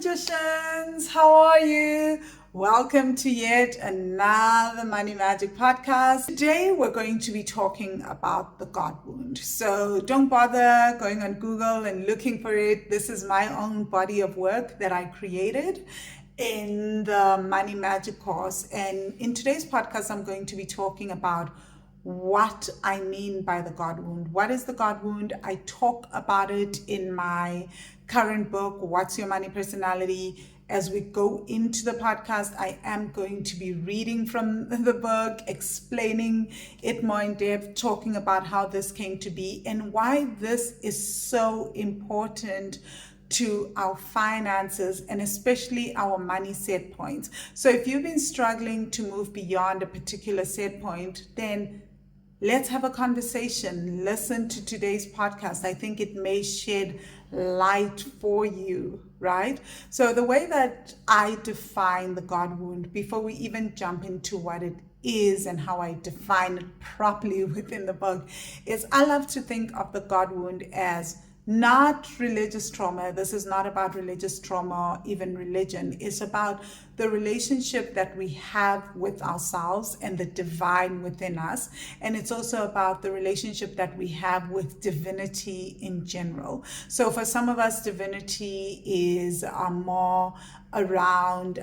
magicians, how are you? Welcome to yet another Money Magic podcast. Today we're going to be talking about the God wound. So don't bother going on Google and looking for it. This is my own body of work that I created in the Money Magic course. And in today's podcast, I'm going to be talking about what I mean by the God wound. What is the God wound? I talk about it in my current book, What's Your Money Personality? As we go into the podcast, I am going to be reading from the book, explaining it more in depth, talking about how this came to be and why this is so important to our finances and especially our money set points. So if you've been struggling to move beyond a particular set point, then let's have a conversation. Listen to today's podcast. I think it may shed light for you, right? So the way that I define the God wound, before we even jump into what it is and how I define it properly within the book, is I love to think of the God wound as not religious trauma. This is not about religious trauma or even religion. It's about the relationship that we have with ourselves and the divine within us. And it's also about the relationship that we have with divinity in general. So for some of us, divinity is more around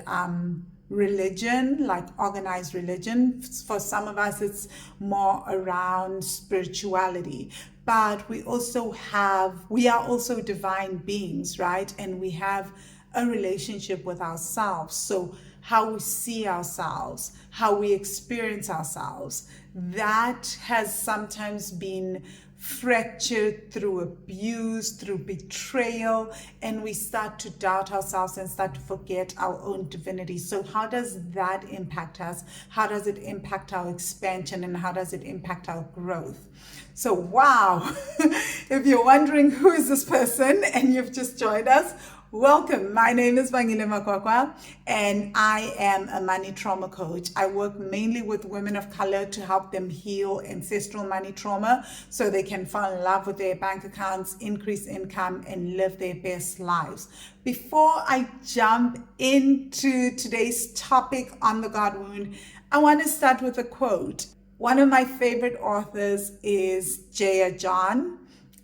religion, like organized religion. For some of us, it's more around spirituality. But we are also divine beings, right? And we have a relationship with ourselves. So how we see ourselves, how we experience ourselves, that has sometimes been fractured through abuse, through betrayal, and we start to doubt ourselves and start to forget our own divinity. So how does that impact us? How does it impact our expansion, and how does it impact our growth? So wow, if you're wondering who is this person and you've just joined us, welcome. My name is Vangile, and I am a money trauma coach. I work mainly with women of color to help them heal ancestral money trauma so they can fall in love with their bank accounts, increase income, and live their best lives. Before I jump into today's topic on the God wound, I want to start with a quote. One of my favorite authors is Jaya John,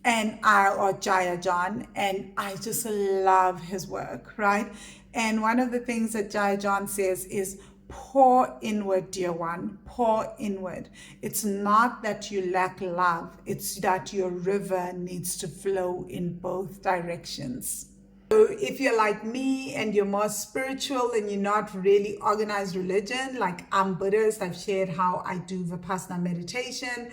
and I just love his work, right? And one of the things that Jaya John says is, pour inward, dear one, pour inward. It's not that you lack love, it's that your river needs to flow in both directions. So if you're like me and you're more spiritual and you're not really organized religion, like I'm Buddhist, I've shared how I do Vipassana meditation,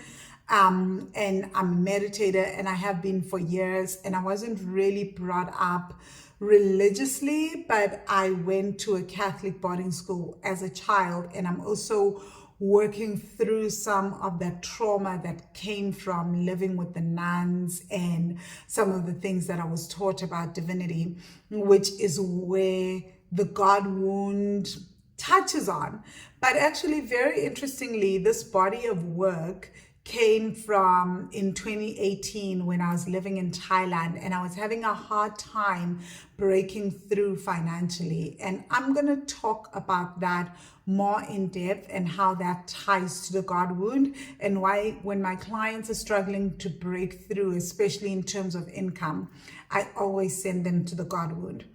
and I'm a meditator, and I have been for years, and I wasn't really brought up religiously, but I went to a Catholic boarding school as a child, and I'm also working through some of that trauma that came from living with the nuns and some of the things that I was taught about divinity, which is where the God wound touches on. But actually, very interestingly, this body of work came from in 2018 when I was living in Thailand and I was having a hard time breaking through financially. And I'm going to talk about that more in depth and how that ties to the God wound and why when my clients are struggling to break through, especially in terms of income, I always send them to the God wound.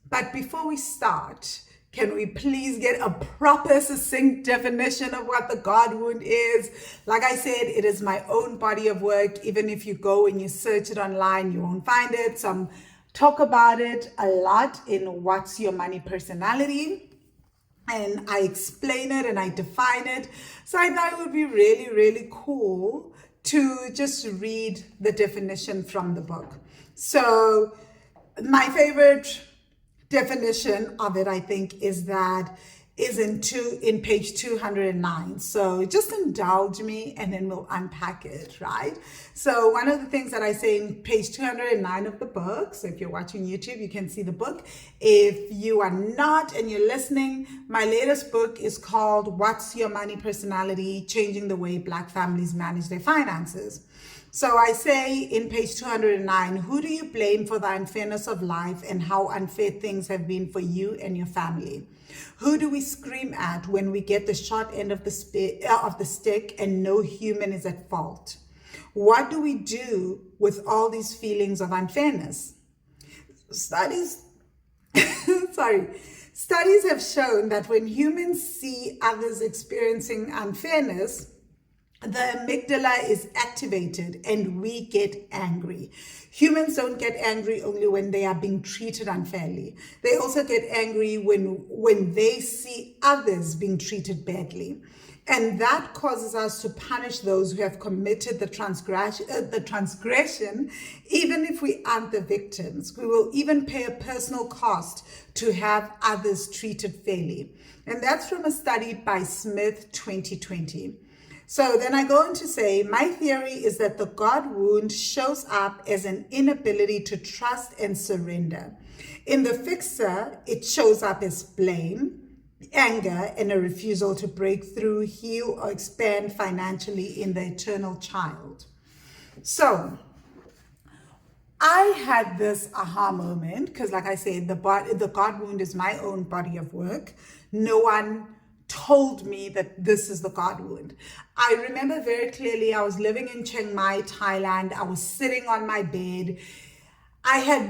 But before we start, can we please get a proper, succinct definition of what the God wound is? Like I said, it is my own body of work. Even if you go and you search it online, you won't find it. So I talk about it a lot in What's Your Money Personality? And I explain it and I define it. So I thought it would be really, really cool to just read the definition from the book. So my favorite definition of it, I think, is in page 209. So just indulge me and then we'll unpack it, right? So one of the things that I say in page 209 of the book, so if you're watching YouTube, you can see the book. If you are not and you're listening, my latest book is called What's Your Money Personality? Changing the Way Black Families Manage Their Finances. So I say in page 209, who do you blame for the unfairness of life and how unfair things have been for you and your family? Who do we scream at when we get the short end of the stick and no human is at fault? What do we do with all these feelings of unfairness? Studies Studies have shown that when humans see others experiencing unfairness, the amygdala is activated and we get angry. Humans don't get angry only when they are being treated unfairly. They also get angry when they see others being treated badly. And that causes us to punish those who have committed the transgression, even if we aren't the victims. We will even pay a personal cost to have others treated fairly. And that's from a study by Smith 2020. So then I go on to say, my theory is that the God wound shows up as an inability to trust and surrender. In the fixer, it shows up as blame, anger, and a refusal to break through, heal, or expand financially in the eternal child. So I had this aha moment because, like I said, the God wound is my own body of work. No one told me that this is the God wound. I remember very clearly I was living in Chiang Mai, Thailand. I was sitting on my bed. I had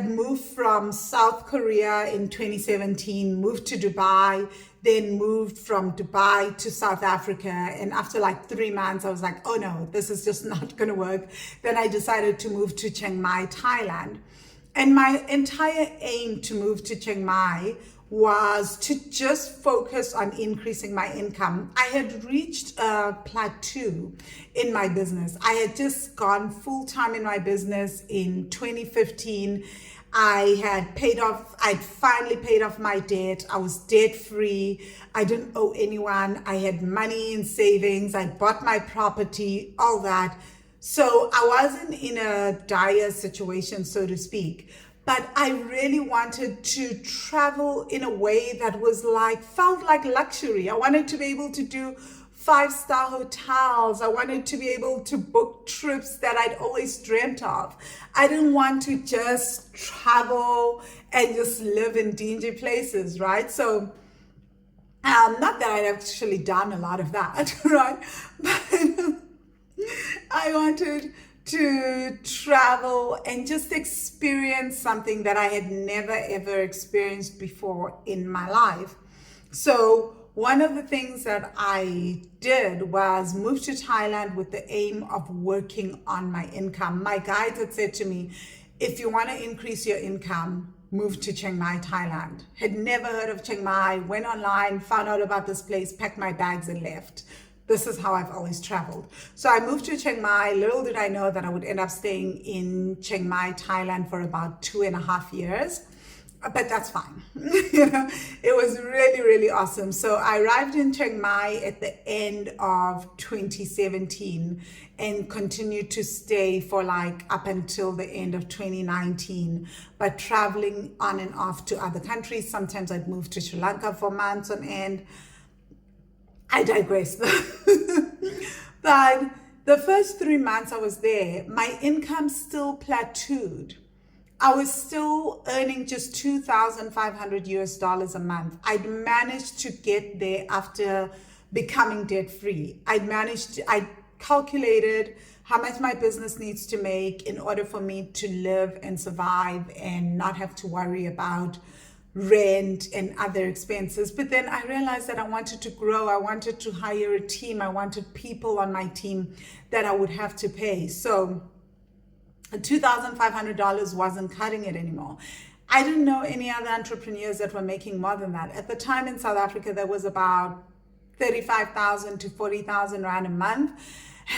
moved from South Korea in 2017, moved to Dubai, then moved from Dubai to South Africa. And after like 3 months, I was like, oh no, this is just not going to work. Then I decided to move to Chiang Mai, Thailand. And my entire aim to move to Chiang Mai was to just focus on increasing my income. I had reached a plateau in my business. I had just gone full-time in my business in 2015. I'd finally paid off my debt. I was debt-free. I didn't owe anyone. I had money in savings. I bought my property, all that. So I wasn't in a dire situation, so to speak. But I really wanted to travel in a way that felt like luxury. I wanted to be able to do 5-star hotels. I wanted to be able to book trips that I'd always dreamt of. I didn't want to just travel and just live in dingy places, right? So, not that I'd actually done a lot of that, right? But I wanted to travel and just experience something that I had never ever experienced before in my life. So one of the things that I did was move to Thailand with the aim of working on my income. My guides had said to me, if you want to increase your income, move to Chiang Mai, Thailand. Had never heard of Chiang Mai, went online, found out about this place, packed my bags and left. This is how I've always traveled. So I moved to Chiang Mai. Little did I know that I would end up staying in Chiang Mai, Thailand for about 2.5 years. But that's fine. It was really, really awesome. So I arrived in Chiang Mai at the end of 2017 and continued to stay for up until the end of 2019, but traveling on and off to other countries. Sometimes I'd move to Sri Lanka for months on end. I digress. But the first 3 months I was there, my income still plateaued. I was still earning just $2,500 a month. I'd managed to get there after becoming debt free. I calculated how much my business needs to make in order for me to live and survive and not have to worry about rent and other expenses. But then I realized that I wanted to grow. I wanted to hire a team. I wanted people on my team that I would have to pay. So $2,500 wasn't cutting it anymore. I didn't know any other entrepreneurs that were making more than that. At the time in South Africa, there was about 35,000 to 40,000 Rand a month.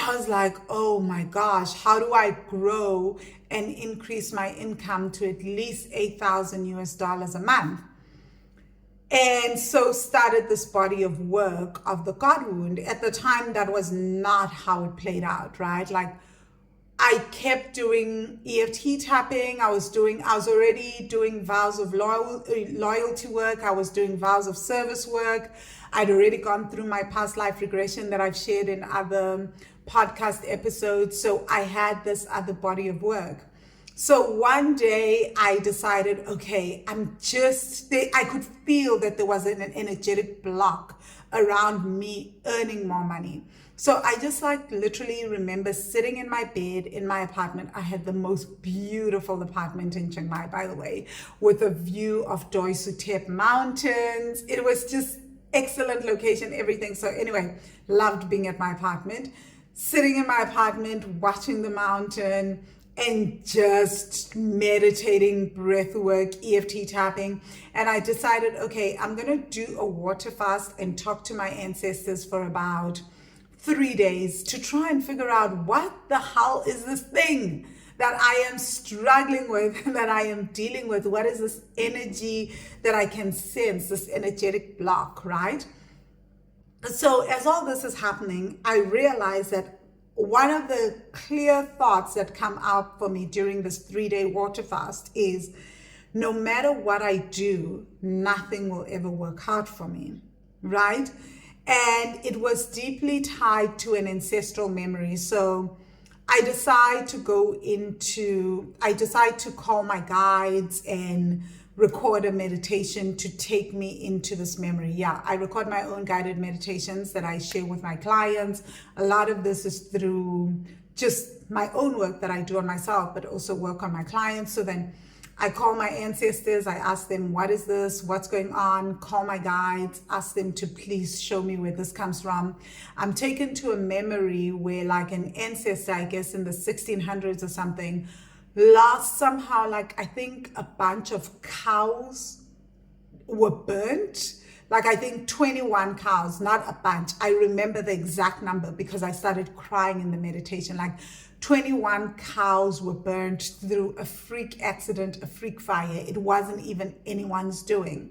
I was like, oh my gosh, how do I grow and increase my income to at least $8,000 a month? And so started this body of work of the God wound. At the time, that was not how it played out, right? I kept doing EFT tapping. I was already doing vows of loyalty work. I was doing vows of service work. I'd already gone through my past life regression that I've shared in other podcast episodes. So I had this other body of work. So one day I decided, okay, I could feel that there was an energetic block around me earning more money. So I just literally remember sitting in my bed in my apartment. I had the most beautiful apartment in Chiang Mai, by the way, with a view of Doi Suthep Mountains. It was just excellent location, everything. So anyway, loved being at my apartment, sitting in my apartment, watching the mountain and just meditating, breath work, EFT tapping. And I decided, okay, I'm going to do a water fast and talk to my ancestors for about 3 days to try and figure out what the hell is this thing that I am struggling with, that I am dealing with. What is this energy that I can sense, this energetic block, right? So as all this is happening, I realized that one of the clear thoughts that come out for me during this 3-day water fast is, no matter what I do, nothing will ever work out for me, right? And it was deeply tied to an ancestral memory. So I decide to call my guides and record a meditation to take me into this memory. Yeah, I record my own guided meditations that I share with my clients. A lot of this is through just my own work that I do on myself, but also work on my clients. So then I call my ancestors, I ask them, what is this? What's going on? Call my guides, ask them to please show me where this comes from. I'm taken to a memory where like an ancestor, I guess in the 1600s or something, lost somehow, like I think a bunch of cows were burnt. Like I think 21 cows, not a bunch. I remember the exact number because I started crying in the meditation. Like 21 cows were burnt through a freak accident, a freak fire. It wasn't even anyone's doing.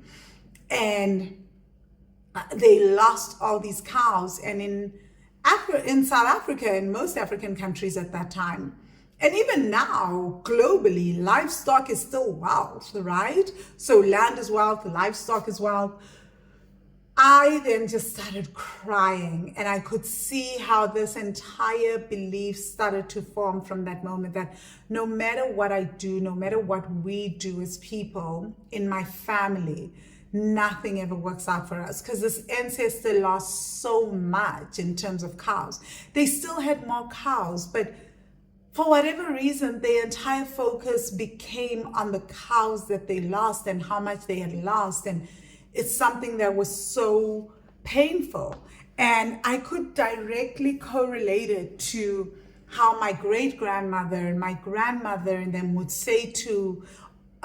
And they lost all these cows. And in South Africa, in most African countries at that time, and even now, globally, livestock is still wealth, right? So land is wealth, livestock is wealth. I then just started crying, and I could see how this entire belief started to form from that moment, that no matter what I do, no matter what we do as people in my family, nothing ever works out for us, because this ancestor lost so much in terms of cows. They still had more cows, but for whatever reason, their entire focus became on the cows that they lost and how much they had lost. And it's something that was so painful. And I could directly correlate it to how my great-grandmother and my grandmother and them would say to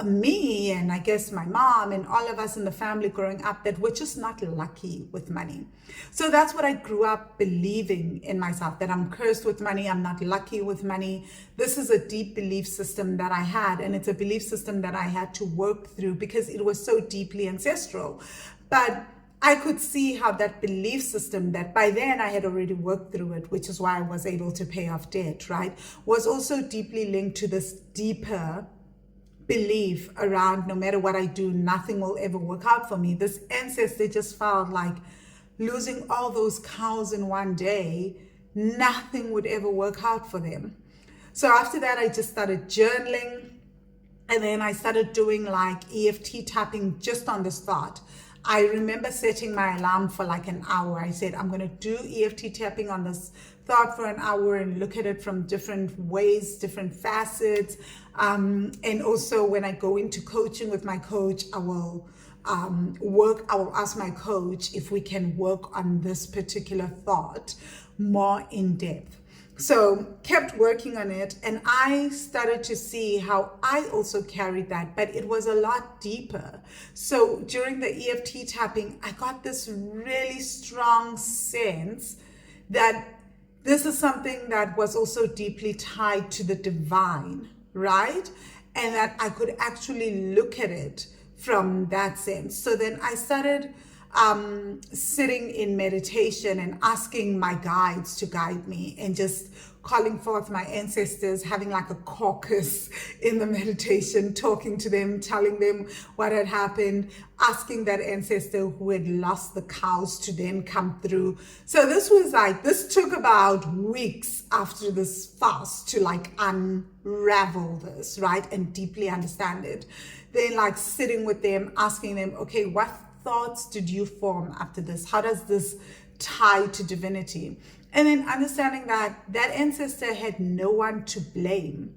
me, and I guess my mom and all of us in the family growing up, that we're just not lucky with money. So that's what I grew up believing in myself, that I'm cursed with money, I'm not lucky with money. This is a deep belief system that I had, and it's a belief system that I had to work through because it was so deeply ancestral. But I could see how that belief system, that by then I had already worked through it, which is why I was able to pay off debt, right, was also deeply linked to this deeper belief around, no matter what I do, nothing will ever work out for me. This ancestor just felt like losing all those cows in one day, nothing would ever work out for them. So after that, I just started journaling, and then I started doing like EFT tapping just on this thought. I remember setting my alarm for like an hour. I said, I'm going to do EFT tapping on this thought for an hour and look at it from different ways, different facets. And also when I go into coaching with my coach, I will ask my coach if we can work on this particular thought more in depth. So kept working on it, and I started to see how I also carried that, but it was a lot deeper. So during the EFT tapping, I got this really strong sense that this is something that was also deeply tied to the divine, right? And that I could actually look at it from that sense. So then I started sitting in meditation and asking my guides to guide me and just calling forth my ancestors, having like a caucus in the meditation, talking to them, telling them what had happened, asking that ancestor who had lost the cows to then come through. So this took about weeks after this fast to like unravel this, right? And deeply understand it. Then like sitting with them, asking them, okay, what thoughts did you form after this? How does this tie to divinity? And then understanding that that ancestor had no one to blame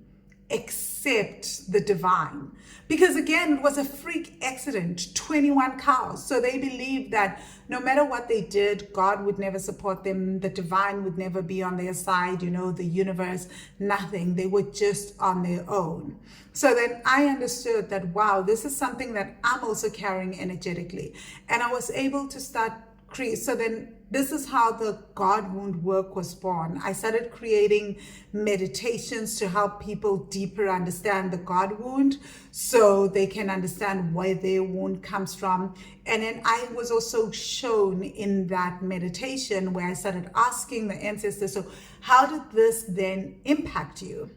except the divine. Because again, it was a freak accident, 21 cows. So they believed that no matter what they did, God would never support them. The divine would never be on their side, the universe, nothing. They were just on their own. So then I understood that, wow, this is something that I'm also carrying energetically. And I was able to start so then this is how the God wound work was born. I started creating meditations to help people deeper understand the God wound so they can understand where their wound comes from. And then I was also shown in that meditation where I started asking the ancestors, so how did this then impact you?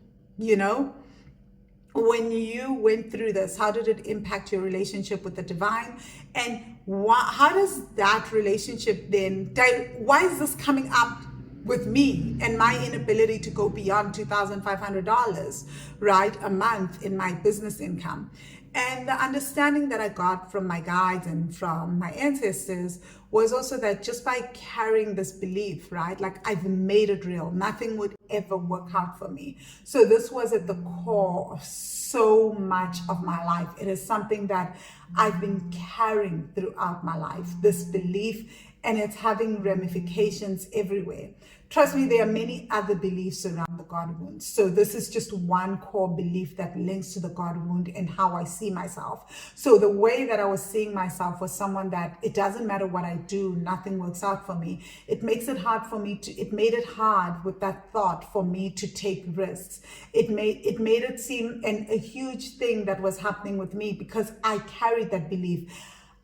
When you went through this, how did it impact your relationship with the divine? And how does that relationship then, why is this coming up with me and my inability to go beyond $2,500, right, a month in my business income? And the understanding that I got from my guides and from my ancestors was also that just by carrying this belief, right, like I've made it real, nothing would ever work out for me. So this was at the core of so much of my life. It is something that I've been carrying throughout my life, this belief, and it's having ramifications everywhere. Trust me, there are many other beliefs around the God wound. So this is just one core belief that links to the God wound and how I see myself. So the way that I was seeing myself was someone that it doesn't matter what I do, nothing works out for me. It makes it hard for me it made it hard with that thought for me to take risks. It made it seem a huge thing that was happening with me because I carried that belief.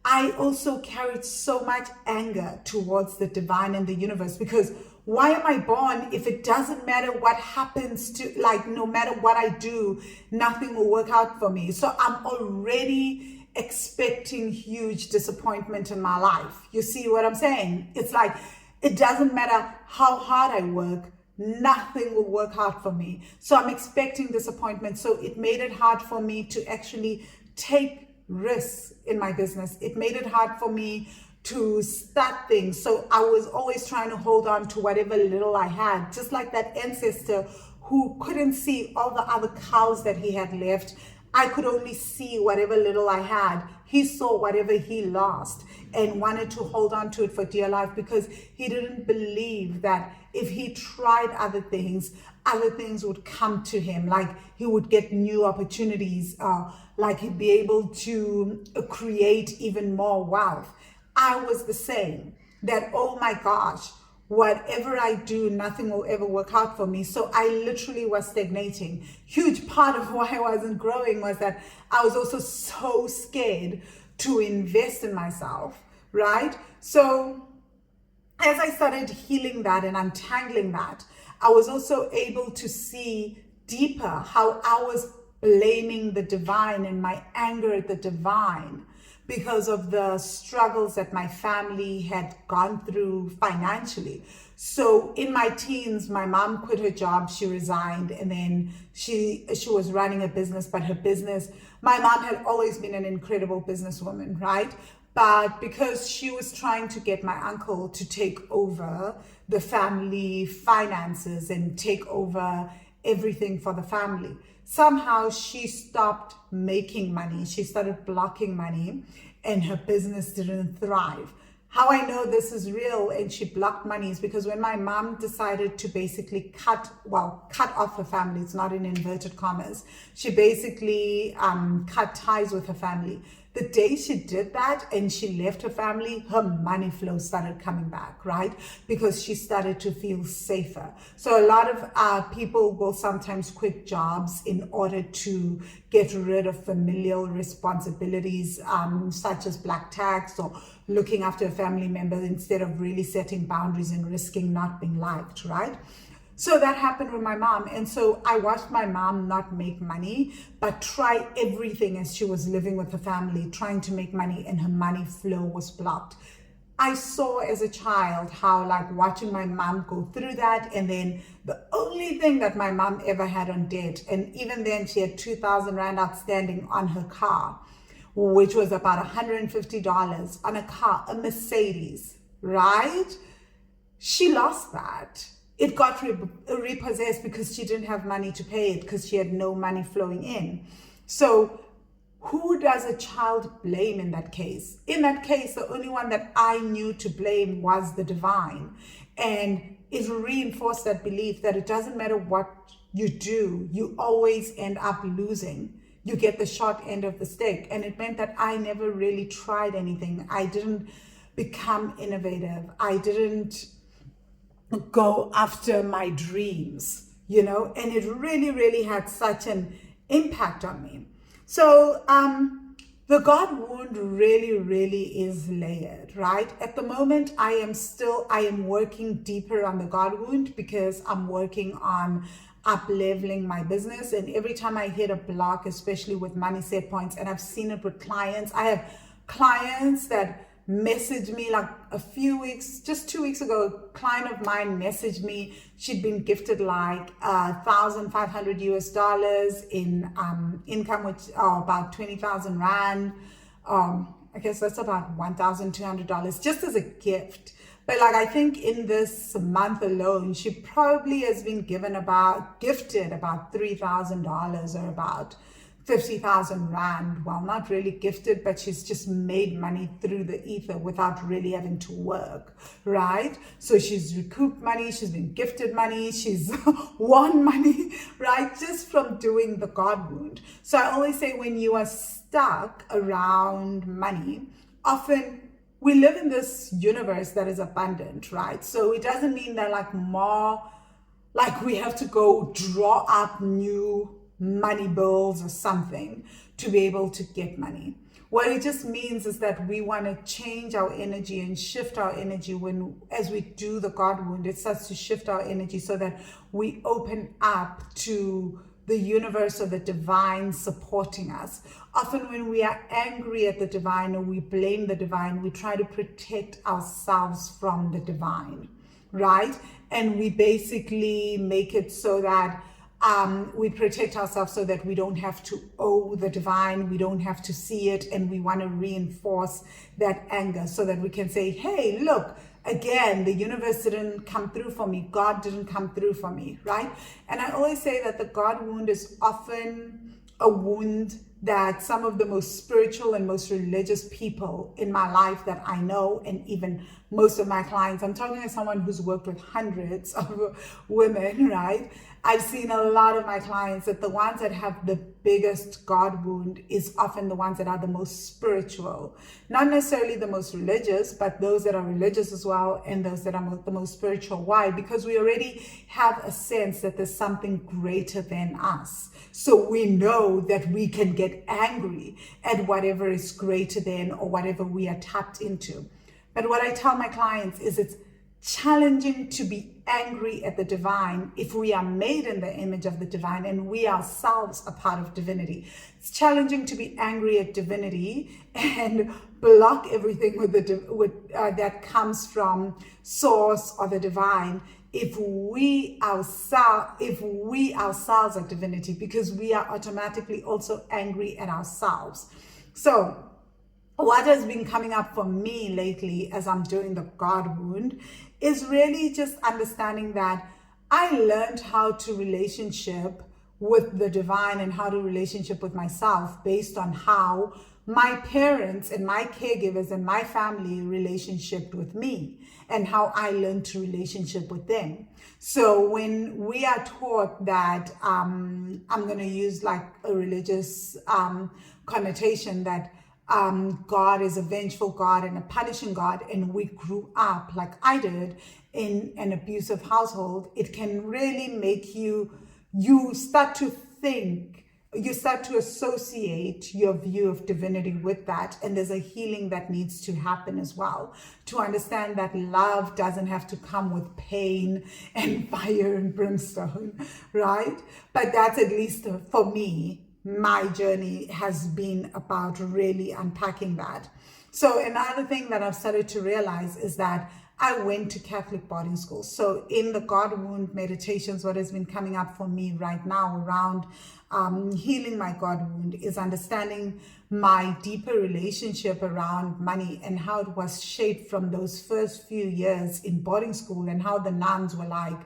I also carried so much anger towards the divine and the universe because why am I born if it doesn't matter what happens to, like, no matter what I do, nothing will work out for me. So I'm already expecting huge disappointment in my life. You see what I'm saying? It's like, it doesn't matter how hard I work, nothing will work out for me. So I'm expecting disappointment. So it made it hard for me to actually take risks in my business. It made it hard for me to start things. So I was always trying to hold on to whatever little I had, just like that ancestor who couldn't see all the other cows that he had left. I could only see whatever little I had. He saw whatever he lost and wanted to hold on to it for dear life because he didn't believe that if he tried other things would come to him, like he would get new opportunities, like he'd be able to create even more wealth. I was the same, that, oh my gosh, whatever I do, nothing will ever work out for me. So I literally was stagnating. Huge part of why I wasn't growing was that I was also so scared to invest in myself, right? So as I started healing that and untangling that, I was also able to see deeper how I was blaming the divine and my anger at the divine because of the struggles that my family had gone through financially. So in my teens, my mom quit her job, she resigned, and then she was running a business, but her business, my mom had always been an incredible businesswoman, right? But because she was trying to get my uncle to take over the family finances and take over everything for the family, somehow she stopped making money. She started blocking money and her business didn't thrive. How I know this is real and she blocked money is because when my mom decided to basically cut off her family, it's not in inverted commas, she basically cut ties with her family. The day she did that and she left her family, her money flow started coming back, right? Because she started to feel safer. So a lot of people will sometimes quit jobs in order to get rid of familial responsibilities, such as black tax or looking after a family member instead of really setting boundaries and risking not being liked, right? So that happened with my mom. And so I watched my mom not make money, but try everything as she was living with her family, trying to make money, and her money flow was blocked. I saw as a child how, like, watching my mom go through that, and then the only thing that my mom ever had on debt, and even then she had 2,000 Rand outstanding on her car, which was about $150 on a car, a Mercedes, right? She lost that. It got repossessed because she didn't have money to pay it, because she had no money flowing in. So who does a child blame in that case? In that case, the only one that I knew to blame was the divine. And it reinforced that belief that it doesn't matter what you do, you always end up losing. You get the short end of the stick. And it meant that I never really tried anything. I didn't become innovative. I didn't go after my dreams, and it really, really had such an impact on me. So the God wound really, really is layered, right? At the moment, I am working deeper on the God wound, because I'm working on up-leveling my business. And every time I hit a block, especially with money set points, and I've seen it with clients, I have clients that messaged me like just 2 weeks ago. A client of mine messaged me. She'd been gifted like $1,500 in income, which about 20,000 Rand. I guess that's about $1,200 just as a gift. But like, I think in this month alone, she probably has been gifted about $3,000 or about 50,000 Rand. Well, not really gifted, but she's just made money through the ether without really having to work, right? So she's recouped money, she's been gifted money, she's won money, right? Just from doing the God wound. So I always say, when you are stuck around money, often we live in this universe that is abundant, right? So it doesn't mean that we have to go draw up new money bills or something to be able to get money. What it just means is that we want to change our energy and shift our energy as we do the God wound. It starts to shift our energy so that we open up to the universe or the divine supporting us. Often when we are angry at the divine or we blame the divine, we try to protect ourselves from the divine, right? And we basically make it so that we protect ourselves so that we don't have to owe the divine, we don't have to see it, and we want to reinforce that anger so that we can say, hey, look, again, the universe didn't come through for me, God didn't come through for me, right? And I always say that the God wound is often a wound that some of the most spiritual and most religious people in my life that I know, and even most of my clients, I'm talking to someone who's worked with hundreds of women, right? I've seen a lot of my clients that the ones that have the biggest God wound is often the ones that are the most spiritual. Not necessarily the most religious, but those that are religious as well, and those that are the most spiritual. Why? Because we already have a sense that there's something greater than us. So we know that we can get angry at whatever is greater than or whatever we are tapped into. But what I tell my clients is it's challenging to be angry at the divine if we are made in the image of the divine and we ourselves are part of divinity. It's challenging to be angry at divinity and block everything that comes from source or the divine if we ourselves are divinity, because we are automatically also angry at ourselves. So what has been coming up for me lately as I'm doing the God wound is really just understanding that I learned how to relationship with the divine and how to relationship with myself based on how my parents and my caregivers and my family relationshiped with me and how I learned to relationship with them. So when we are taught that, I'm going to use like a religious connotation that God is a vengeful God and a punishing God, and we grew up like I did in an abusive household, it can really make you start to think you start to associate your view of divinity with that, and there's a healing that needs to happen as well, to understand that love doesn't have to come with pain and fire and brimstone, right? But that's, at least for me, my journey has been about really unpacking that. So another thing that I've started to realize is that I went to Catholic boarding school. So in the God wound meditations, what has been coming up for me right now around healing my God wound is understanding my deeper relationship around money and how it was shaped from those first few years in boarding school, and how the nuns were like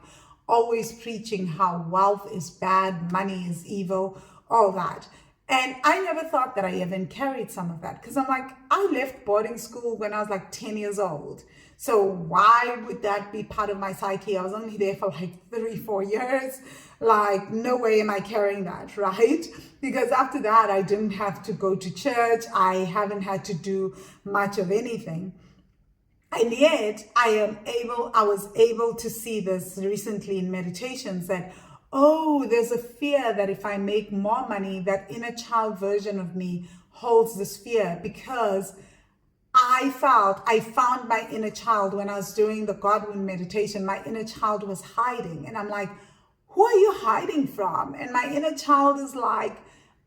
always preaching how wealth is bad, money is evil, all that. And I never thought that I even carried some of that, because I'm like, I left boarding school when I was like 10 years old. So why would that be part of my psyche? I was only there for like 3-4 years. Like, no way am I carrying that, right? Because after that, I didn't have to go to church. I haven't had to do much of anything. And yet I was able to see this recently in meditations, that, oh, there's a fear that if I make more money, that inner child version of me holds this fear, because I found my inner child when I was doing the God wound meditation. My inner child was hiding, and I'm like, who are you hiding from? And my inner child is like,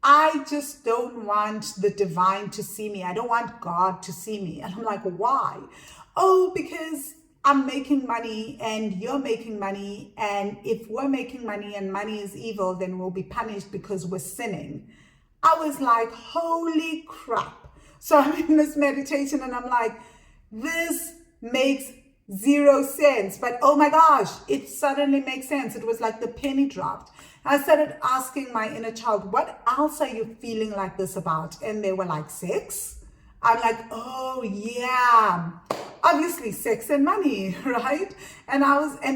I just don't want the divine to see me. I don't want God to see me. And I'm like, why? Oh, because I'm making money and you're making money. And if we're making money and money is evil, then we'll be punished because we're sinning. I was like, holy crap. So I'm in this meditation and I'm like, this makes zero sense. But oh my gosh, it suddenly makes sense. It was like the penny dropped. I started asking my inner child, what else are you feeling like this about? And they were like, sex. I'm like, oh yeah, obviously sex and money, right? And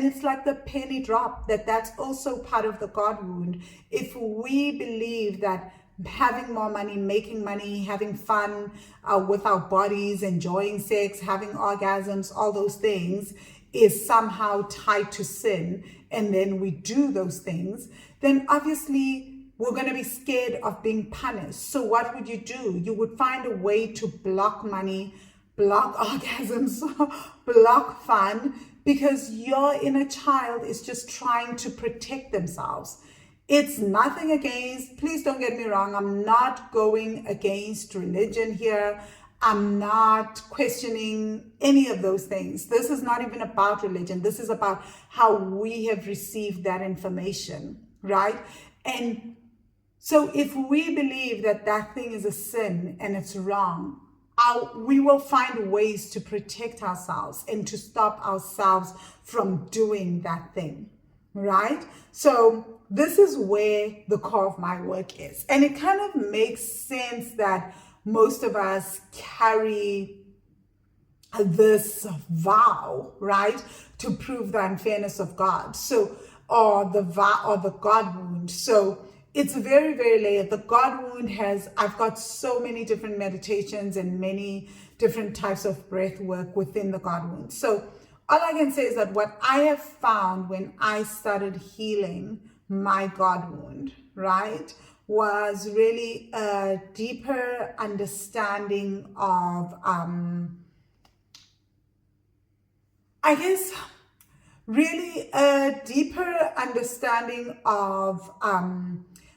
it's like the penny drop, that's also part of the God wound. If we believe that having more money, making money, having fun with our bodies, enjoying sex, having orgasms, all those things is somehow tied to sin, and then we do those things, then obviously we're going to be scared of being punished. So what would you do? You would find a way to block money, block orgasms, block fun, because your inner child is just trying to protect themselves. It's nothing against, please don't get me wrong, I'm not going against religion here. I'm not questioning any of those things. This is not even about religion. This is about how we have received that information, right? And so if we believe that that thing is a sin and it's wrong, we will find ways to protect ourselves and to stop ourselves from doing that thing, right? So this is where the core of my work is. And it kind of makes sense that most of us carry this vow, right, to prove the unfairness of God. So, or the vow, or the God wound. So it's very, very layered. The God wound I've got so many different meditations and many different types of breath work within the God wound. So all I can say is that what I have found when I started healing my God wound, right, was really a deeper understanding of, I guess, really a deeper understanding of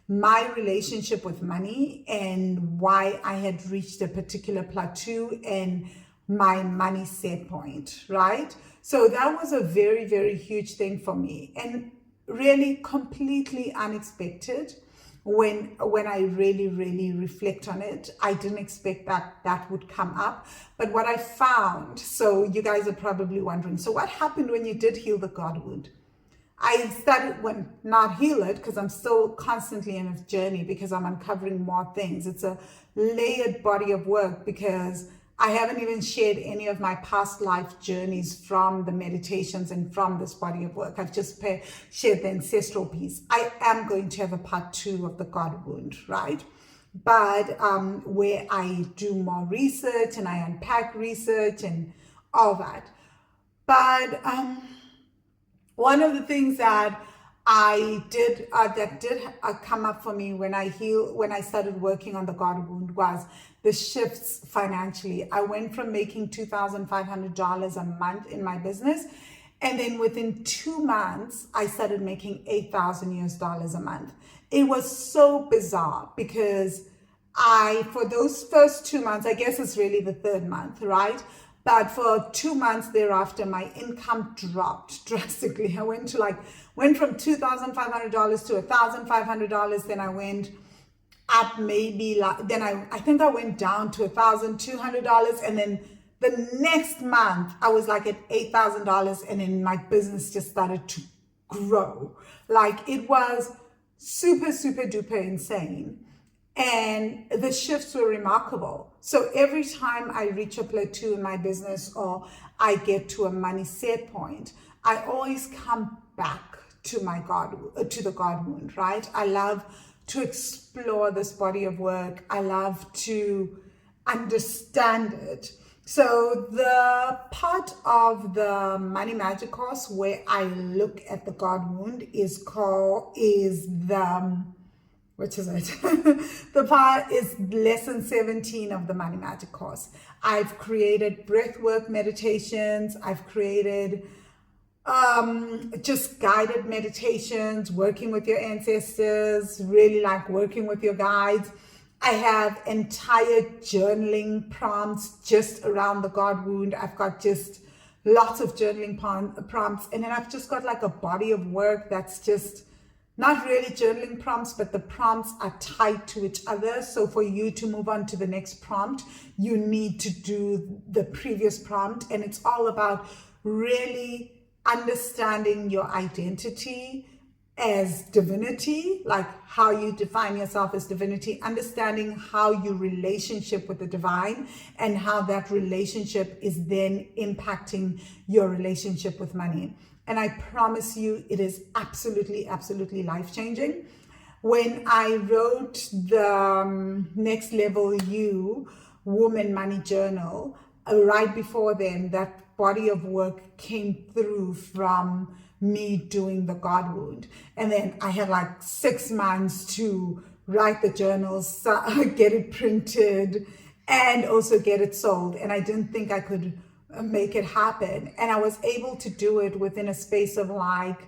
my relationship with money and why I had reached a particular plateau and my money set point, right? So that was a very, very huge thing for me, and really completely unexpected. When I really, really reflect on it, I didn't expect that would come up. But what I found, so you guys are probably wondering, so what happened when you did heal the God wound? I started, not heal it, because I'm still constantly in a journey, because I'm uncovering more things. It's a layered body of work, because I haven't even shared any of my past life journeys from the meditations and from this body of work. I've just shared the ancestral piece. I am going to have a part 2 of the God wound, right? But where I do more research and I unpack research and all that. But one of the things that that did come up for me when I started working on the God wound was the shifts financially. I went from making $2,500 a month in my business, and then within 2 months I started making $8,000 a month. It was so bizarre because for those first 2 months, I guess it's really the third month, right? But for 2 months thereafter, my income dropped drastically. I went from $2,500 to $1,500. Then I went up I think I went down to $1,200. And then the next month I was like at $8,000, and then my business just started to grow. Like, it was super, super duper insane. And the shifts were remarkable. So every time I reach a plateau in my business, or I get to a money set point, I always come back to the God wound, right? I love to explore this body of work. I love to understand it. So the part of the Money Magic course where I look at the God wound is the which is it? The part is lesson 17 of the Money Magic course. I've created breathwork meditations. I've created just guided meditations, working with your ancestors, really like working with your guides. I have entire journaling prompts just around the God wound. I've got just lots of journaling prompts. And then I've just got like a body of work that's just not really journaling prompts, but the prompts are tied to each other. So for you to move on to the next prompt, you need to do the previous prompt. And it's all about really understanding your identity as divinity, like how you define yourself as divinity, understanding how you relationship with the divine, and how that relationship is then impacting your relationship with money. And I promise you, it is absolutely, absolutely life-changing. When I wrote the Next Level You Woman Money Journal, right before then, that body of work came through from me doing the God wound. And then I had like 6 months to write the journals, get it printed, and also get it sold. And I didn't think I could make it happen. And I was able to do it within a space of like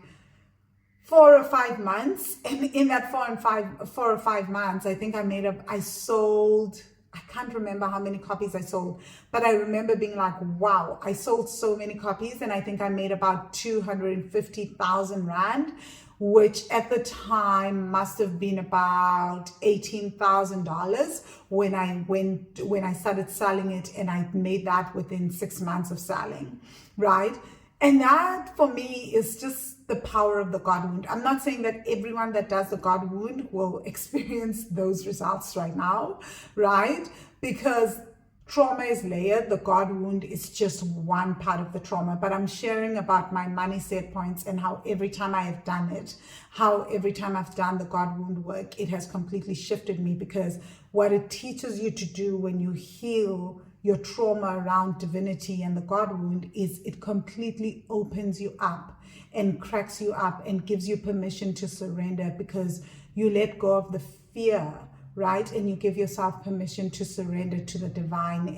4 or 5 months. And in that 4 or 5 months, I think I sold, I can't remember how many copies I sold, but I remember being like, wow, I sold so many copies. And I think I made about 250,000 Rand, which at the time must have been about $18,000 when I started selling it. And I made that within 6 months of selling, right? And that for me is just the power of the God wound. I'm not saying that everyone that does the God wound will experience those results right now, right? Because trauma is layered. The God wound is just one part of the trauma. But I'm sharing about my money set points and how every time I have done it, how every time I've done the God wound work, it has completely shifted me. Because what it teaches you to do when you heal your trauma around divinity and the God wound is it completely opens you up and cracks you up and gives you permission to surrender, because you let go of the fear, right? And you give yourself permission to surrender to the divine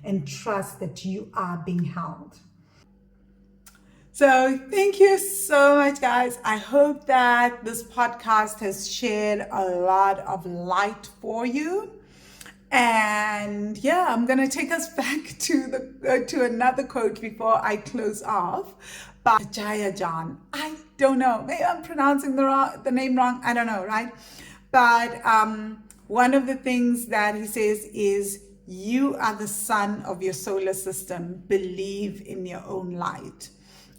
and trust that you are being held. So thank you so much, guys. I hope that this podcast has shared a lot of light for you. And yeah, I'm gonna take us back to another quote before I close off by Jaya John. I don't know, maybe I'm pronouncing the name wrong. I don't know, right? But one of the things that he says is, "You are the sun of your solar system. Believe in your own light."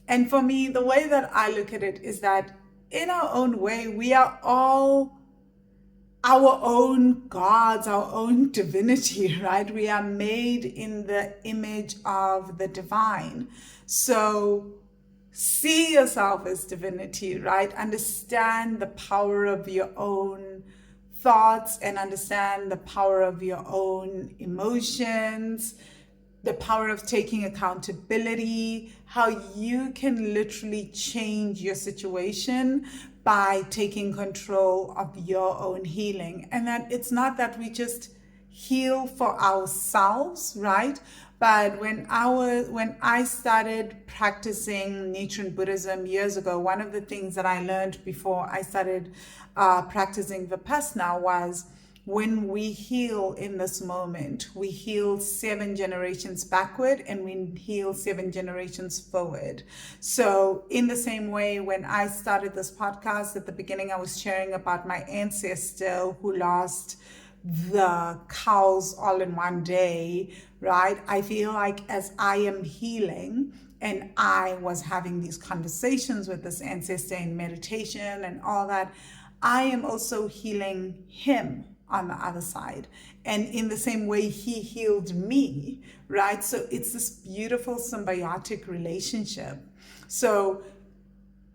And for me, the way that I look at it is that in our own way, we are all our own gods, our own divinity, right? We are made in the image of the divine. So see yourself as divinity, right? Understand the power of your own thoughts and understand the power of your own emotions. the power of taking accountability, how you can literally change your situation by taking control of your own healing. And that it's not that we just heal for ourselves, right? But when I started practicing Nichiren Buddhism years ago, one of the things that I learned before I started practicing Vipassana was, when we heal in this moment, we heal 7 generations backward and we heal 7 generations forward. So in the same way, when I started this podcast at the beginning, I was sharing about my ancestor who lost the cows all in one day, right? I feel like as I am healing and I was having these conversations with this ancestor in meditation and all that, I am also healing him on the other side. And in the same way, he healed me, right? So it's this beautiful symbiotic relationship. So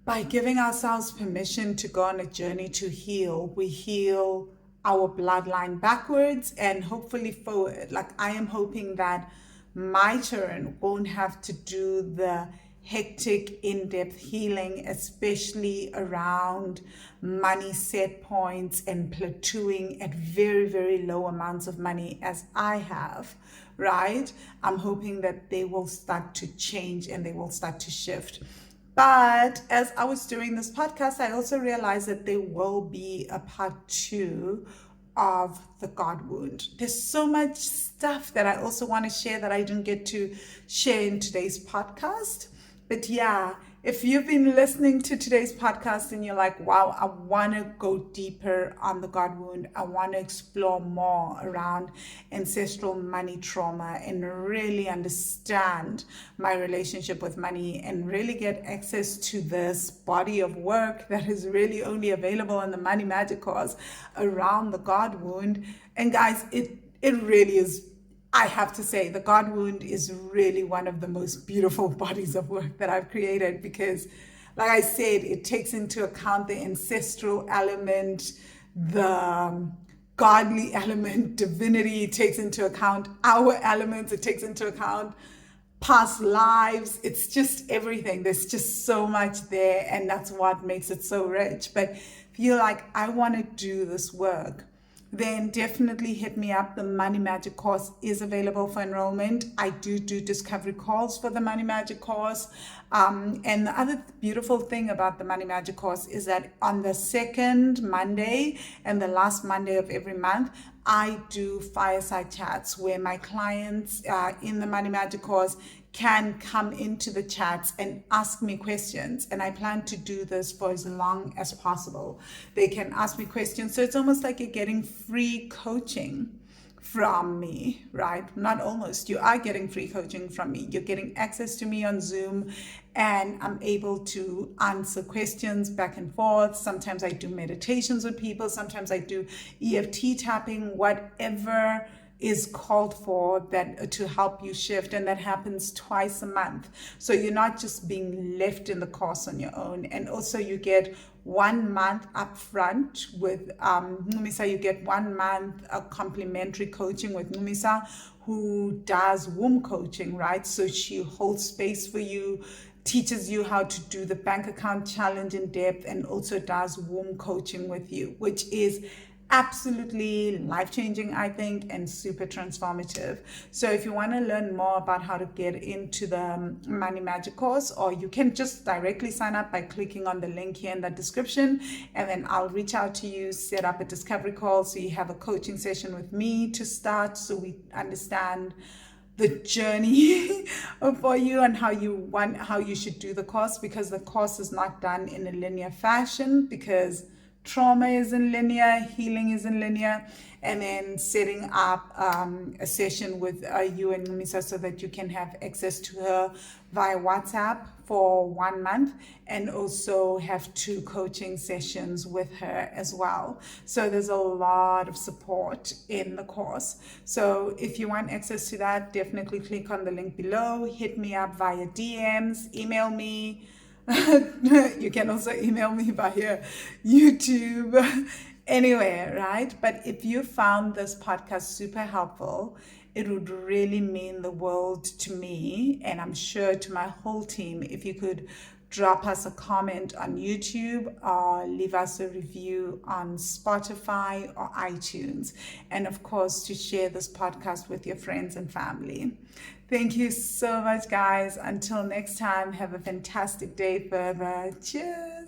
by giving ourselves permission to go on a journey to heal, we heal our bloodline backwards and hopefully forward. Like, I am hoping that my children won't have to do the hectic, in-depth healing, especially around money set points and plateauing at very, very low amounts of money as I have, right? I'm hoping that they will start to change and they will start to shift. But as I was doing this podcast, I also realized that there will be a part 2 of the God wound. There's so much stuff that I also want to share that I didn't get to share in today's podcast. But yeah, if you've been listening to today's podcast and you're like, wow, I want to go deeper on the God wound, I want to explore more around ancestral money trauma and really understand my relationship with money and really get access to this body of work that is really only available in the Money Magic course around the God wound. And guys, it really is, I have to say, the God wound is really one of the most beautiful bodies of work that I've created because, like I said, it takes into account the ancestral element, the godly element, divinity. It takes into account our elements. It takes into account past lives. It's just everything. There's just so much there, and that's what makes it so rich. But if you're like, I want to do this work, then definitely hit me up. The Money Magic course is available for enrollment. I do discovery calls for the Money Magic course. And the other beautiful thing about the Money Magic course is that on the second Monday and the last Monday of every month, I do fireside chats where my clients in the Money Magic course can come into the chats and ask me questions. And I plan to do this for as long as possible. They can ask me questions. So it's almost like you're getting free coaching from me, right? Not almost, you are getting free coaching from me. You're getting access to me on Zoom and I'm able to answer questions back and forth. Sometimes I do meditations with people. Sometimes I do EFT tapping, whatever is called for that to help you shift, and that happens twice a month. So you're not just being left in the course on your own. And also you get 1 month upfront with Numisa. You get 1 month complimentary coaching with Numisa, who does womb coaching, right? So she holds space for you, teaches you how to do the bank account challenge in depth, and also does womb coaching with you, which is absolutely life-changing, I think, and super transformative. So if you want to learn more about how to get into the Money Magic course, or you can just directly sign up by clicking on the link here in the description, and then I'll reach out to you, set up a discovery call so you have a coaching session with me to start, so we understand the journey for you and how you should do the course, because the course is not done in a linear fashion, because trauma isn't linear, healing isn't linear. And then setting up a session with you and Numisa so that you can have access to her via WhatsApp for 1 month, and also have 2 coaching sessions with her as well. So there's a lot of support in the course. So if you want access to that, definitely click on the link below, hit me up via DMs, email me. You can also email me via YouTube, anywhere, right? But if you found this podcast super helpful It would really mean the world to me, and I'm sure to my whole team, if you could drop us a comment on YouTube or leave us a review on Spotify or iTunes. And of course, to share this podcast with your friends and family. Thank you so much, guys. Until next time, have a fantastic day further. Cheers.